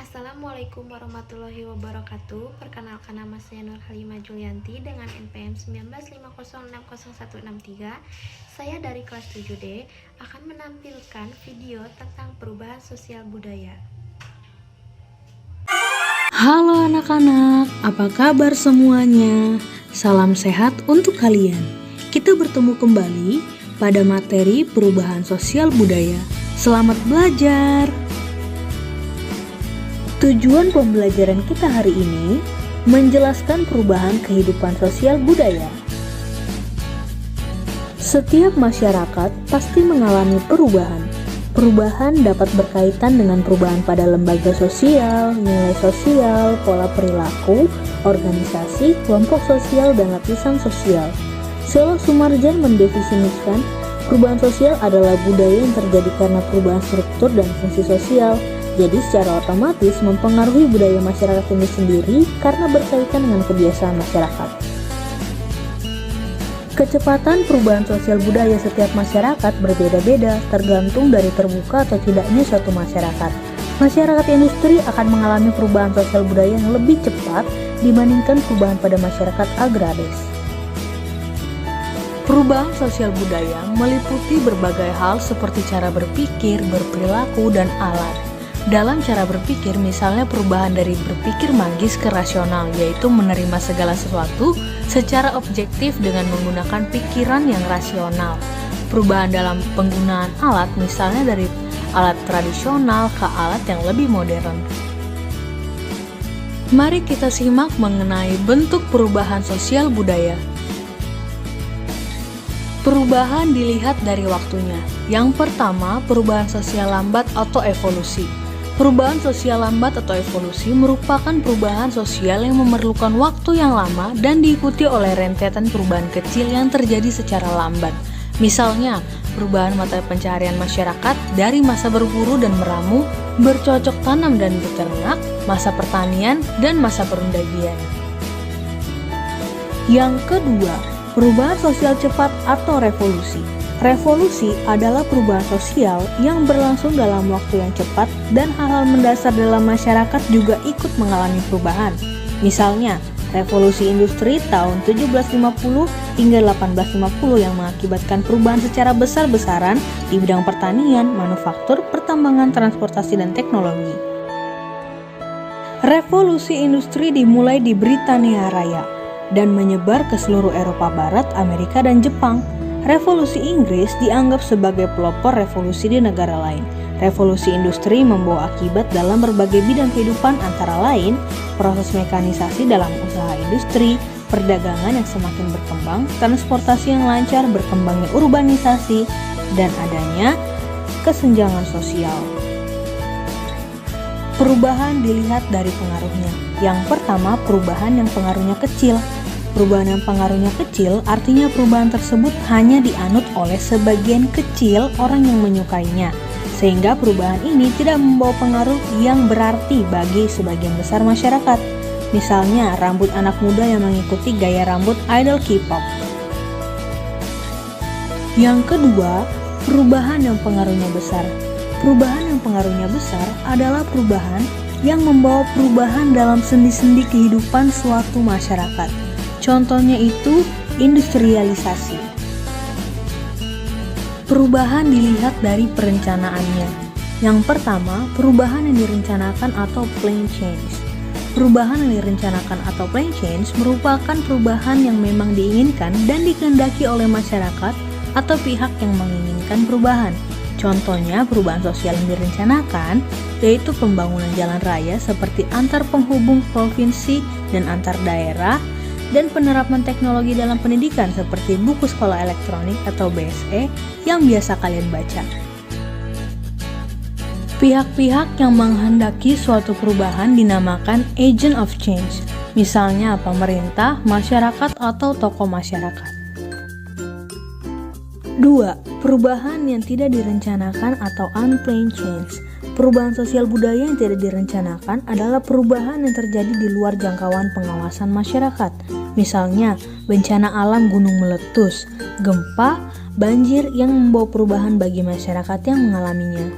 Assalamualaikum warahmatullahi wabarakatuh. Perkenalkan, nama saya Nur Halimah Julianti dengan NPM 1950600163. Saya dari kelas 7D akan menampilkan video tentang perubahan sosial budaya. Halo anak-anak, apa kabar semuanya? Salam sehat untuk kalian. Kita bertemu kembali pada materi perubahan sosial budaya. Selamat belajar! Tujuan pembelajaran kita hari ini menjelaskan perubahan kehidupan sosial budaya. Setiap masyarakat pasti mengalami perubahan. Perubahan dapat berkaitan dengan perubahan pada lembaga sosial, nilai sosial, pola perilaku, organisasi, kelompok sosial, dan lapisan sosial. Selo Sumarjan mendefinisikan perubahan sosial adalah budaya yang terjadi karena perubahan struktur dan fungsi sosial. Jadi secara otomatis mempengaruhi budaya masyarakat ini sendiri karena berkaitan dengan kebiasaan masyarakat. Kecepatan perubahan sosial budaya setiap masyarakat berbeda-beda tergantung dari terbuka atau tidaknya suatu masyarakat. Masyarakat industri akan mengalami perubahan sosial budaya yang lebih cepat dibandingkan perubahan pada masyarakat agraris. Perubahan sosial budaya meliputi berbagai hal seperti cara berpikir, berperilaku, dan alat. Dalam cara berpikir, misalnya perubahan dari berpikir magis ke rasional, yaitu menerima segala sesuatu secara objektif dengan menggunakan pikiran yang rasional. Perubahan dalam penggunaan alat, misalnya dari alat tradisional ke alat yang lebih modern. Mari kita simak mengenai bentuk perubahan sosial budaya. Perubahan dilihat dari waktunya. Yang pertama, perubahan sosial lambat atau evolusi. Perubahan sosial lambat atau evolusi merupakan perubahan sosial yang memerlukan waktu yang lama dan diikuti oleh rentetan perubahan kecil yang terjadi secara lambat. Misalnya, perubahan mata pencaharian masyarakat dari masa berburu dan meramu, bercocok tanam dan beternak, masa pertanian, dan masa perundagian. Yang kedua, perubahan sosial cepat atau revolusi. Revolusi adalah perubahan sosial yang berlangsung dalam waktu yang cepat dan hal-hal mendasar dalam masyarakat juga ikut mengalami perubahan. Misalnya, revolusi industri tahun 1750 hingga 1850 yang mengakibatkan perubahan secara besar-besaran di bidang pertanian, manufaktur, pertambangan, transportasi, dan teknologi. Revolusi industri dimulai di Britania Raya dan menyebar ke seluruh Eropa Barat, Amerika, dan Jepang. Revolusi Inggris dianggap sebagai pelopor revolusi di negara lain. Revolusi industri membawa akibat dalam berbagai bidang kehidupan, antara lain proses mekanisasi dalam usaha industri, perdagangan yang semakin berkembang, transportasi yang lancar, berkembangnya urbanisasi, dan adanya kesenjangan sosial. Perubahan dilihat dari pengaruhnya. Yang pertama, perubahan yang pengaruhnya kecil. Perubahan yang pengaruhnya kecil artinya perubahan tersebut hanya dianut oleh sebagian kecil orang yang menyukainya, sehingga perubahan ini tidak membawa pengaruh yang berarti bagi sebagian besar masyarakat. Misalnya, rambut anak muda yang mengikuti gaya rambut idol K-pop. Yang kedua, perubahan yang pengaruhnya besar. Perubahan yang pengaruhnya besar adalah perubahan yang membawa perubahan dalam sendi-sendi kehidupan suatu masyarakat. Contohnya itu industrialisasi. Perubahan dilihat dari perencanaannya. Yang pertama, perubahan yang direncanakan atau planned change. Perubahan yang direncanakan atau planned change merupakan perubahan yang memang diinginkan dan dikehendaki oleh masyarakat atau pihak yang menginginkan perubahan. Contohnya perubahan sosial yang direncanakan yaitu pembangunan jalan raya seperti antar penghubung provinsi dan antar daerah, dan penerapan teknologi dalam pendidikan seperti buku sekolah elektronik atau BSE yang biasa kalian baca. Pihak-pihak yang menghendaki suatu perubahan dinamakan agent of change, misalnya pemerintah, masyarakat, atau tokoh masyarakat. 2. Perubahan yang tidak direncanakan atau unplanned change. Perubahan sosial budaya yang tidak direncanakan adalah perubahan yang terjadi di luar jangkauan pengawasan masyarakat. Misalnya, bencana alam gunung meletus, gempa, banjir yang membawa perubahan bagi masyarakat yang mengalaminya.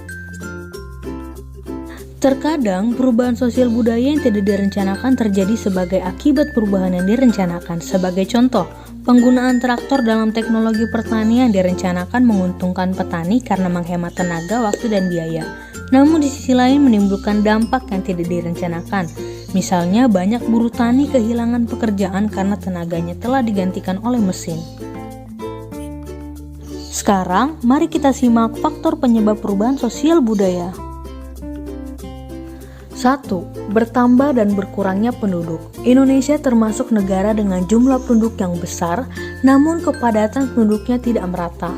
Terkadang perubahan sosial budaya yang tidak direncanakan terjadi sebagai akibat perubahan yang direncanakan. Sebagai contoh, penggunaan traktor dalam teknologi pertanian direncanakan menguntungkan petani karena menghemat tenaga, waktu, dan biaya. Namun di sisi lain menimbulkan dampak yang tidak direncanakan. Misalnya banyak buruh tani kehilangan pekerjaan karena tenaganya telah digantikan oleh mesin. Sekarang, mari kita simak faktor penyebab perubahan sosial budaya. 1. Bertambah dan berkurangnya penduduk. Indonesia termasuk negara dengan jumlah penduduk yang besar, namun kepadatan penduduknya tidak merata.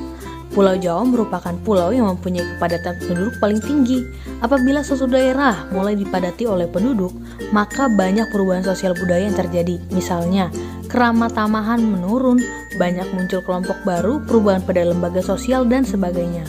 Pulau Jawa merupakan pulau yang mempunyai kepadatan penduduk paling tinggi. Apabila suatu daerah mulai dipadati oleh penduduk, maka banyak perubahan sosial budaya yang terjadi. Misalnya, keramah tamahan menurun, banyak muncul kelompok baru, perubahan pada lembaga sosial, dan sebagainya.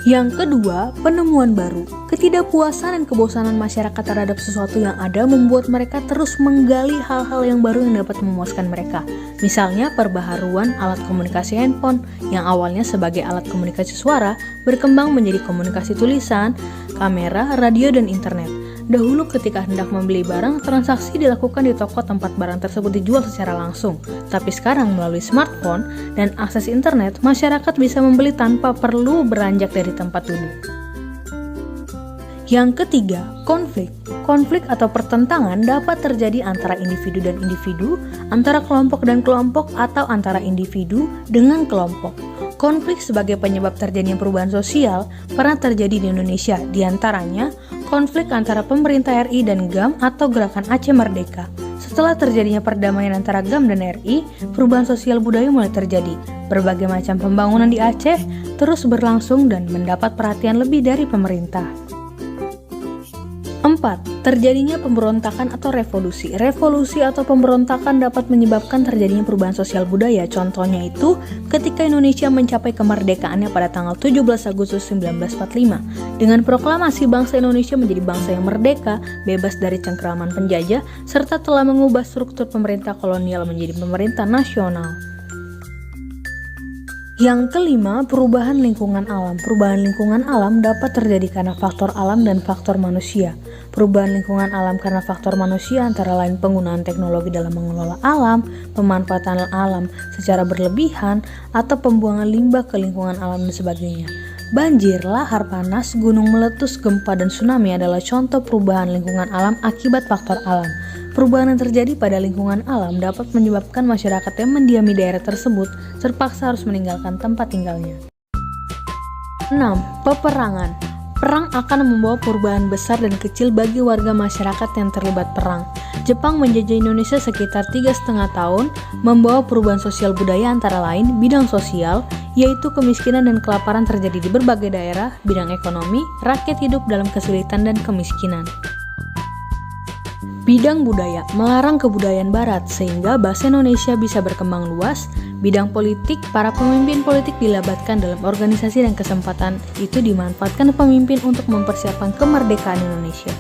Yang kedua, penemuan baru. Ketidakpuasan dan kebosanan masyarakat terhadap sesuatu yang ada membuat mereka terus menggali hal-hal yang baru yang dapat memuaskan mereka. Misalnya perbaharuan alat komunikasi handphone yang awalnya sebagai alat komunikasi suara berkembang menjadi komunikasi tulisan, kamera, radio, dan internet. Dahulu ketika hendak membeli barang, transaksi dilakukan di toko tempat barang tersebut dijual secara langsung. Tapi sekarang melalui smartphone dan akses internet, masyarakat bisa membeli tanpa perlu beranjak dari tempat duduk. Yang ketiga, konflik. Konflik atau pertentangan dapat terjadi antara individu dan individu, antara kelompok dan kelompok, atau antara individu dengan kelompok. Konflik sebagai penyebab terjadinya perubahan sosial pernah terjadi di Indonesia, diantaranya konflik antara pemerintah RI dan GAM atau Gerakan Aceh Merdeka. Setelah terjadinya perdamaian antara GAM dan RI, perubahan sosial budaya mulai terjadi. Berbagai macam pembangunan di Aceh terus berlangsung dan mendapat perhatian lebih dari pemerintah. 4. Terjadinya pemberontakan atau revolusi. Revolusi atau pemberontakan dapat menyebabkan terjadinya perubahan sosial budaya. Contohnya itu ketika Indonesia mencapai kemerdekaannya pada tanggal 17 Agustus 1945. Dengan proklamasi bangsa Indonesia menjadi bangsa yang merdeka, bebas dari cengkraman penjajah, serta telah mengubah struktur pemerintah kolonial menjadi pemerintah nasional. Yang kelima, perubahan lingkungan alam. Perubahan lingkungan alam dapat terjadi karena faktor alam dan faktor manusia. Perubahan lingkungan alam karena faktor manusia antara lain penggunaan teknologi dalam mengelola alam, pemanfaatan alam secara berlebihan, atau pembuangan limbah ke lingkungan alam dan sebagainya. Banjir, lahar panas, gunung meletus, gempa, dan tsunami adalah contoh perubahan lingkungan alam akibat faktor alam. Perubahan yang terjadi pada lingkungan alam dapat menyebabkan masyarakat yang mendiami daerah tersebut terpaksa harus meninggalkan tempat tinggalnya. 6. Peperangan. Perang akan membawa perubahan besar dan kecil bagi warga masyarakat yang terlibat perang. Jepang menjajah Indonesia sekitar 3,5 tahun, membawa perubahan sosial budaya antara lain bidang sosial, yaitu kemiskinan dan kelaparan terjadi di berbagai daerah, bidang ekonomi, rakyat hidup dalam kesulitan dan kemiskinan. Bidang budaya, melarang kebudayaan barat sehingga bahasa Indonesia bisa berkembang luas. Bidang politik, para pemimpin politik dilabatkan dalam organisasi dan kesempatan itu dimanfaatkan pemimpin untuk mempersiapkan kemerdekaan Indonesia.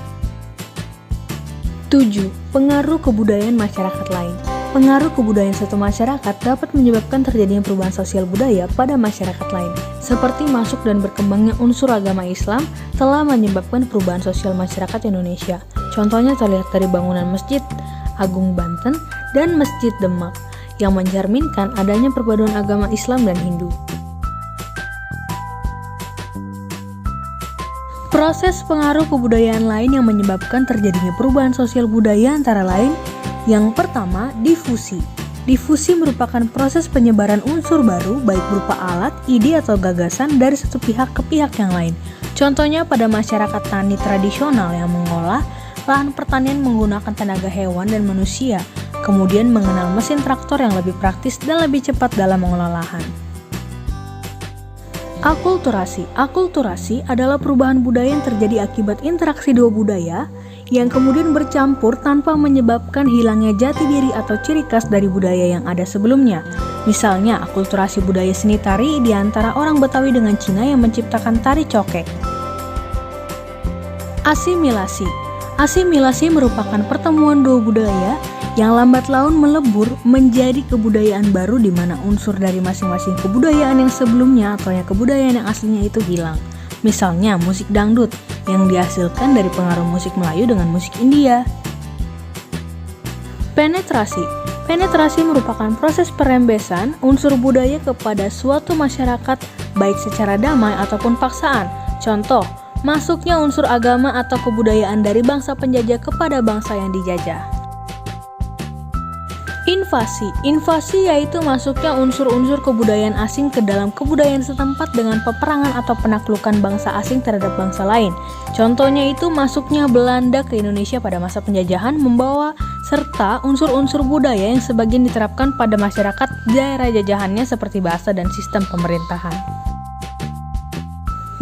7. Pengaruh kebudayaan masyarakat lain. Pengaruh kebudayaan suatu masyarakat dapat menyebabkan terjadinya perubahan sosial budaya pada masyarakat lain. Seperti masuk dan berkembangnya unsur agama Islam telah menyebabkan perubahan sosial masyarakat Indonesia. Contohnya terlihat dari bangunan Masjid Agung Banten dan Masjid Demak yang mencerminkan adanya perpaduan agama Islam dan Hindu. Proses pengaruh kebudayaan lain yang menyebabkan terjadinya perubahan sosial budaya antara lain: yang pertama, difusi. Difusi merupakan proses penyebaran unsur baru baik berupa alat, ide, atau gagasan dari satu pihak ke pihak yang lain. Contohnya pada masyarakat tani tradisional yang mengolah lahan pertanian menggunakan tenaga hewan dan manusia, kemudian mengenal mesin traktor yang lebih praktis dan lebih cepat dalam mengelola lahan. Akulturasi. Akulturasi adalah perubahan budaya yang terjadi akibat interaksi dua budaya yang kemudian bercampur tanpa menyebabkan hilangnya jati diri atau ciri khas dari budaya yang ada sebelumnya. Misalnya, akulturasi budaya seni tari di antara orang Betawi dengan Cina yang menciptakan tari cokek. Asimilasi. Asimilasi merupakan pertemuan dua budaya yang lambat laun melebur menjadi kebudayaan baru di mana unsur dari masing-masing kebudayaan yang sebelumnya atau yang kebudayaan yang aslinya itu hilang. Misalnya musik dangdut yang dihasilkan dari pengaruh musik Melayu dengan musik India. Penetrasi. Penetrasi merupakan proses perembesan unsur budaya kepada suatu masyarakat baik secara damai ataupun paksaan. Contoh, masuknya unsur agama atau kebudayaan dari bangsa penjajah kepada bangsa yang dijajah. Invasi. Invasi yaitu masuknya unsur-unsur kebudayaan asing ke dalam kebudayaan setempat dengan peperangan atau penaklukan bangsa asing terhadap bangsa lain. Contohnya itu masuknya Belanda ke Indonesia pada masa penjajahan membawa serta unsur-unsur budaya yang sebagian diterapkan pada masyarakat daerah jajahannya seperti bahasa dan sistem pemerintahan.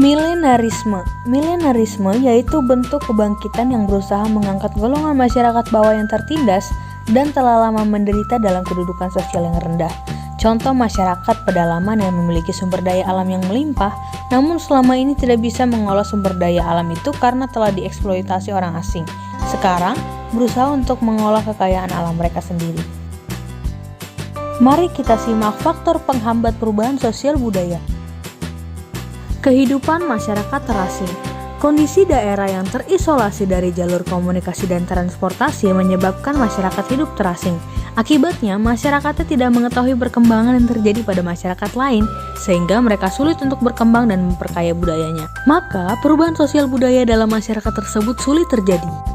Milenarisme. Milenarisme yaitu bentuk kebangkitan yang berusaha mengangkat golongan masyarakat bawah yang tertindas dan telah lama menderita dalam kedudukan sosial yang rendah. Contoh masyarakat pedalaman yang memiliki sumber daya alam yang melimpah, namun selama ini tidak bisa mengolah sumber daya alam itu karena telah dieksploitasi orang asing. Sekarang, berusaha untuk mengolah kekayaan alam mereka sendiri. Mari kita simak faktor penghambat perubahan sosial budaya. Kehidupan masyarakat terasing. Kondisi daerah yang terisolasi dari jalur komunikasi dan transportasi menyebabkan masyarakat hidup terasing. Akibatnya, masyarakatnya tidak mengetahui perkembangan yang terjadi pada masyarakat lain, sehingga mereka sulit untuk berkembang dan memperkaya budayanya. Maka, perubahan sosial budaya dalam masyarakat tersebut sulit terjadi.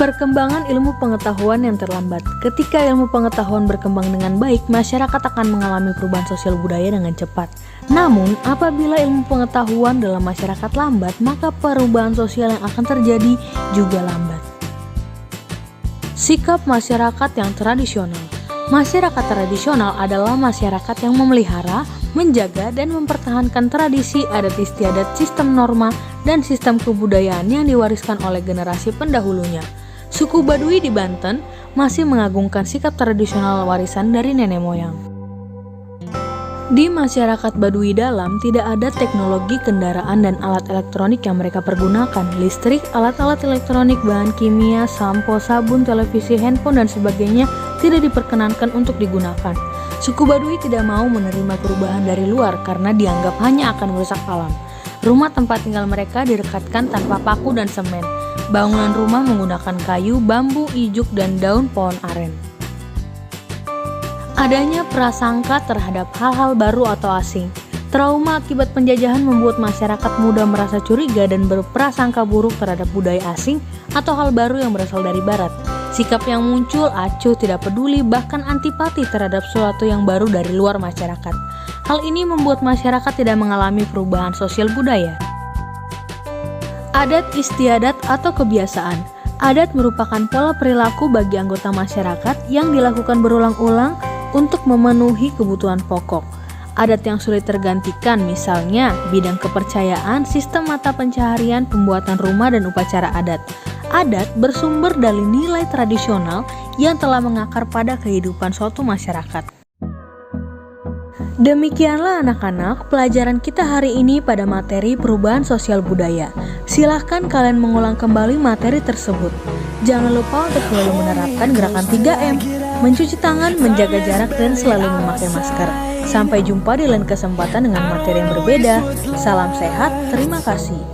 Perkembangan ilmu pengetahuan yang terlambat. Ketika ilmu pengetahuan berkembang dengan baik, masyarakat akan mengalami perubahan sosial budaya dengan cepat. Namun, apabila ilmu pengetahuan dalam masyarakat lambat, maka perubahan sosial yang akan terjadi juga lambat. Sikap masyarakat yang tradisional. Masyarakat tradisional adalah masyarakat yang memelihara, menjaga, dan mempertahankan tradisi, adat istiadat, sistem norma, dan sistem kebudayaan yang diwariskan oleh generasi pendahulunya. Suku Baduy di Banten masih mengagungkan sikap tradisional warisan dari nenek moyang. Di masyarakat Baduy dalam tidak ada teknologi kendaraan dan alat elektronik yang mereka pergunakan. Listrik, alat-alat elektronik, bahan kimia, sampo, sabun, televisi, handphone, dan sebagainya tidak diperkenankan untuk digunakan. Suku Baduy tidak mau menerima perubahan dari luar karena dianggap hanya akan merusak alam. Rumah tempat tinggal mereka direkatkan tanpa paku dan semen. Bangunan rumah menggunakan kayu, bambu, ijuk, dan daun pohon aren. Adanya prasangka terhadap hal-hal baru atau asing. Trauma akibat penjajahan membuat masyarakat mudah merasa curiga dan berprasangka buruk terhadap budaya asing atau hal baru yang berasal dari barat. Sikap yang muncul acuh, tidak peduli, bahkan antipati terhadap sesuatu yang baru dari luar masyarakat. Hal ini membuat masyarakat tidak mengalami perubahan sosial budaya. Adat istiadat atau kebiasaan. Adat merupakan pola perilaku bagi anggota masyarakat yang dilakukan berulang-ulang untuk memenuhi kebutuhan pokok. Adat yang sulit tergantikan misalnya bidang kepercayaan, sistem mata pencaharian, pembuatan rumah, dan upacara adat. Adat bersumber dari nilai tradisional yang telah mengakar pada kehidupan suatu masyarakat. Demikianlah anak-anak pelajaran kita hari ini pada materi perubahan sosial budaya. Silahkan kalian mengulang kembali materi tersebut. Jangan lupa untuk selalu menerapkan gerakan 3M, mencuci tangan, menjaga jarak, dan selalu memakai masker. Sampai jumpa di lain kesempatan dengan materi yang berbeda. Salam sehat, terima kasih.